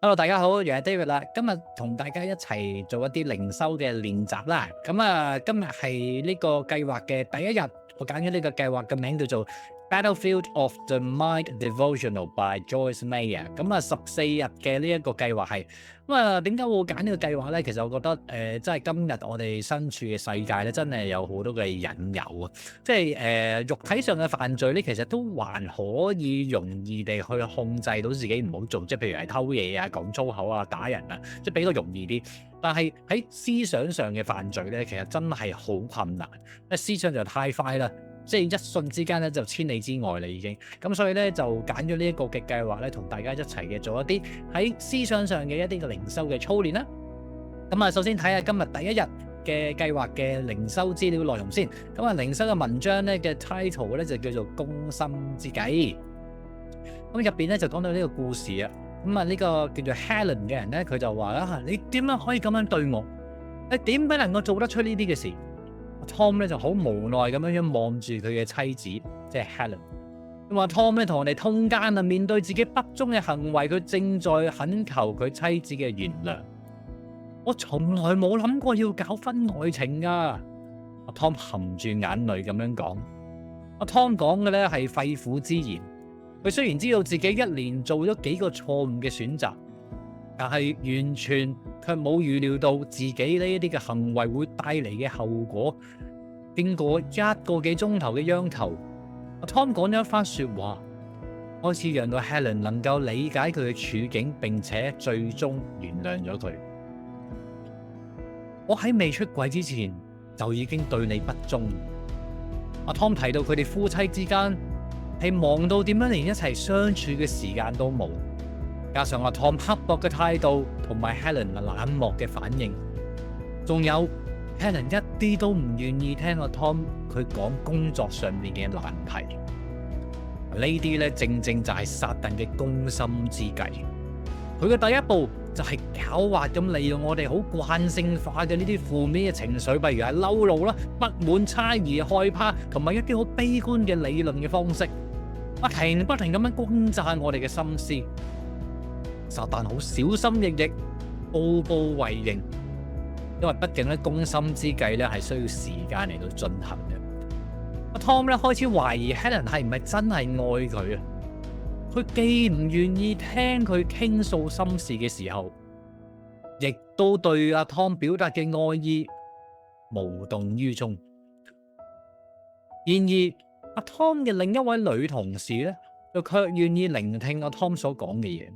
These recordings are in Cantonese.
Hello，大家好，又係 David 啦。今日同大家一齊做一啲靈修嘅練習啦。今日係呢個計劃嘅第一日，我揀咗呢個計劃嘅名叫做 Battlefield of the Mind Devotional by Joyce Meyer。14日嘅呢一個計劃係點解我會揀呢個計劃呢？其實我覺得真係今日我哋身處嘅世界咧，真係有好多嘅引誘啊！即係肉體上嘅犯罪咧，其實都還可以容易地去控制到自己唔好做，即係譬如係偷嘢啊、講粗口啊、打人啊，即係比較容易啲。但係喺思想上嘅犯罪咧，其實真係好困難，因為思想就太快啦。即係一瞬之間咧就千里之外啦已經，咁所以咧就揀咗呢一個嘅計劃咧，同大家一齊嘅做一啲喺思想上嘅一啲嘅靈修嘅操練啦。首先睇下今日第一日嘅計劃嘅靈修資料內容先。靈修嘅文章咧嘅 title 咧就叫做攻心之計。入邊咧就講到呢個故事啊。呢個叫做 Helen 嘅人咧，佢就話啦：你點樣可以咁樣對我？你點解能夠做得出呢啲嘅事？Tom 咧就好無奈咁樣望住佢嘅妻子，即係 Helen。佢話 Tom 咧同人哋通姦啊，面對自己不忠嘅行為，佢正在懇求佢妻子嘅原諒。我從來冇諗過要搞婚外情噶。Tom 含住眼淚咁樣講。Tom 講嘅咧係肺腑之言。佢雖然知道自己一連做咗幾個錯誤嘅選擇，但係完全卻冇預料到自己呢一啲嘅行為會帶嚟嘅後果。經過一個幾鐘頭嘅央求，Tom 講咗一番說話，開始讓到 Helen 能夠理解佢嘅處境，並且最終原諒咗佢。我喺未出櫃之前就已經對你不忠。Tom 提到佢哋夫妻之間係忙到點樣連一齊相處嘅時間都冇。加上Tom 刻薄嘅態度同埋 Helen 冷漠嘅反應，仲有 Helen 一啲都唔願意聽Tom 佢講工作上面嘅難題。呢啲咧正正就係撒旦嘅攻心之計。佢嘅第一步就係狡猾咁利用我哋好慣性化嘅呢啲負面嘅情緒，例如係嬲怒啦、不滿、猜疑、害怕，同埋一啲好悲觀嘅理論嘅方式，不停咁樣轟炸我哋嘅心思。撒旦好小心翼翼、步步為營，因為畢竟咧攻心之計咧係需要時間嚟到進行嘅。Tom 咧開始懷疑 Helen 係唔係真係愛佢啊？佢既唔願意聽佢傾訴心事嘅時候，亦都對Tom 表達嘅愛意無動於衷。然而Tom 嘅另一位女同事咧，就卻願意聆聽Tom 所講嘅嘢。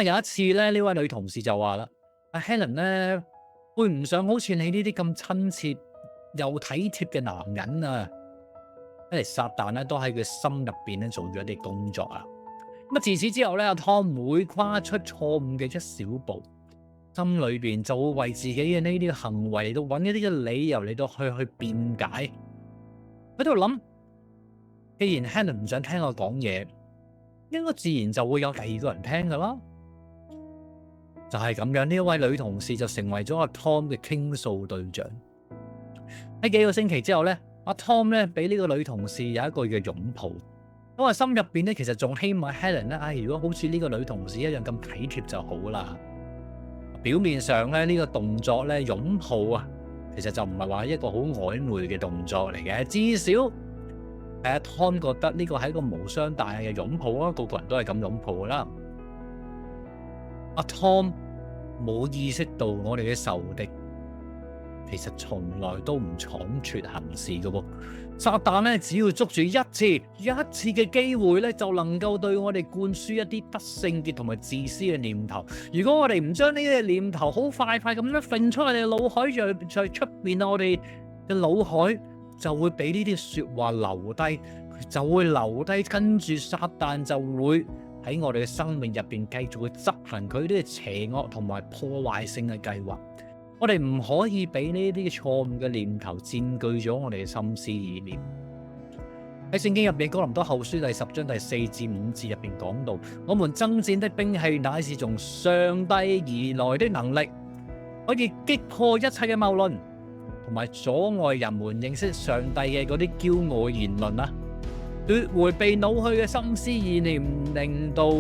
有一次咧，呢位女同事就話啦：Helen 咧會唔想好似你呢啲咁親切又體貼嘅男人啊。因為撒旦咧都喺佢心入邊咧做咗一啲工作啊。自此之後咧，Tom 每跨出錯誤嘅一小步，心裏邊就會為自己嘅呢啲行為嚟到揾一啲嘅理由嚟到去辯解。喺度諗，既然 Helen 唔想聽我講嘢，應該自然就會有第二個人聽噶啦。就係咁樣，呢一位女同事就成為咗Tom 嘅傾訴對象。喺幾個星期之後咧，Tom 咧俾呢個女同事有一個嘅擁抱。我心入邊咧其實仲希望 Helen 咧，如果好似呢個女同事一樣咁體貼就好啦。表面上咧呢個動作咧擁抱啊，其實就唔係話一個好曖昧嘅動作嚟嘅，至少Tom 覺得呢個係一個無傷大雅嘅擁抱啊，個個人都係咁擁抱噶啦。Tom 冇意識到我哋嘅仇敵其實從來都唔倉促行事嘅喎。撒旦咧只要捉住一次嘅機會咧，就能夠對我哋灌輸一啲不聖潔同埋自私嘅念頭。如果我哋唔將呢啲念頭好快咁樣揈出我哋嘅腦海，在出面我哋嘅腦海就會俾呢啲說話留低，就會留低，跟住撒旦就會喺我哋嘅生命入邊繼續去執行佢啲邪惡同埋破壞性嘅計劃。我哋唔可以俾呢啲錯誤嘅念頭佔據咗我哋嘅心思意念。喺聖經入邊，哥林多後書第10章第4至5節入邊講到，我們爭戰的兵器乃是從上帝而來的能力，可以擊破一切嘅謬論，同埋阻礙人們認識上帝嘅嗰啲驕傲言論啊，奪回被擄去嘅心思意念，令到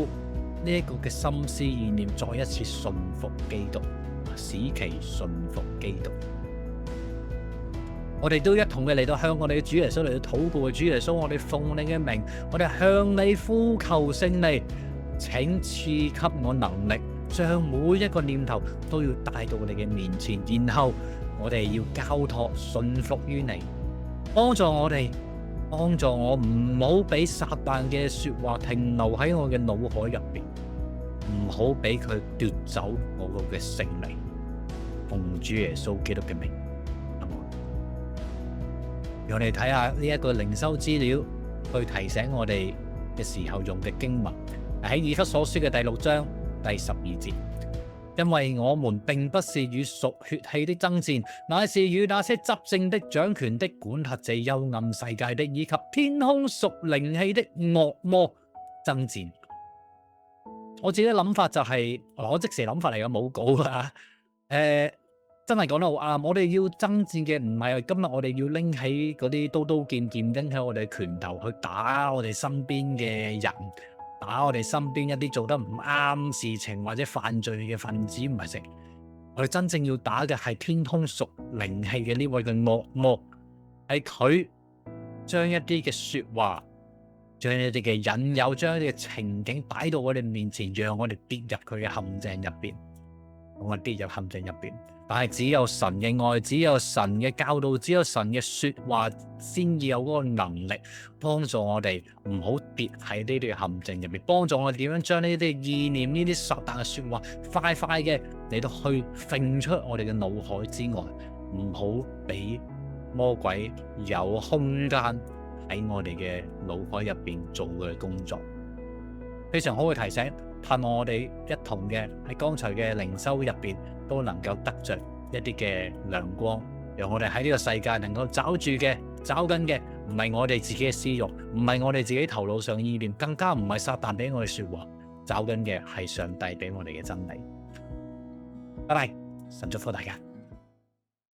呢一個嘅心思意念再一次順服基督，使其順服基督。我哋都一同嘅嚟到向我哋嘅主耶穌嚟到禱告，主耶穌，我哋奉你嘅名，我哋向你呼求勝利，請賜給我能力，將每一個念頭都要帶到你嘅面前，然後我哋要交託順服於你，幫助我哋，幫助我唔好俾撒旦嘅說話停留喺我嘅腦海入邊，唔好俾佢奪走我嘅勝利。奉主耶穌基督嘅名。讓我哋睇下呢一個靈修資料，去提醒我哋嘅時候用嘅經文，喺以弗所書嘅第6章第12節。因為我們並不是與屬血氣的爭戰，乃是與那些執政的、掌權的、管轄這幽暗世界的，以及天空屬靈氣的惡魔爭戰。我自己諗法就係、我即時諗法嚟嘅，冇稿㗎。真係講得好啱，我哋要爭戰嘅唔係今日我哋要拎起嗰啲刀刀劍劍，拎起我哋拳頭去打我哋身邊嘅人，打我哋身邊一啲做得唔啱事情或者犯罪嘅分子，唔係成。我哋真正要打嘅係天空屬靈氣嘅呢位嘅惡魔，係佢將一啲嘅說話，將一啲嘅引誘，將一啲嘅情景擺到我哋面前，讓我哋跌入佢嘅陷阱入邊，我哋跌入陷阱入邊。但係只有神嘅愛，只有神嘅教導，只有神嘅說話，先至有嗰個能力幫助我哋唔好跌喺呢啲陷阱入邊，幫助我哋點樣將呢啲意念、呢啲撒旦嘅說話，快快嘅嚟到去揈出我哋嘅腦海之外，唔好俾魔鬼有空間喺我哋嘅腦海入邊做佢嘅工作。非常好嘅提醒，盼望我哋一同嘅喺剛才嘅靈修入邊，都能夠得着一啲嘅亮光，讓我哋喺呢個世界能夠找住嘅、找緊嘅，唔係我哋自己嘅私欲，唔係我哋自己頭腦上嘅意念，更加唔係撒旦俾我哋說話，找緊嘅係上帝俾我哋嘅真理。拜拜，神祝福大家。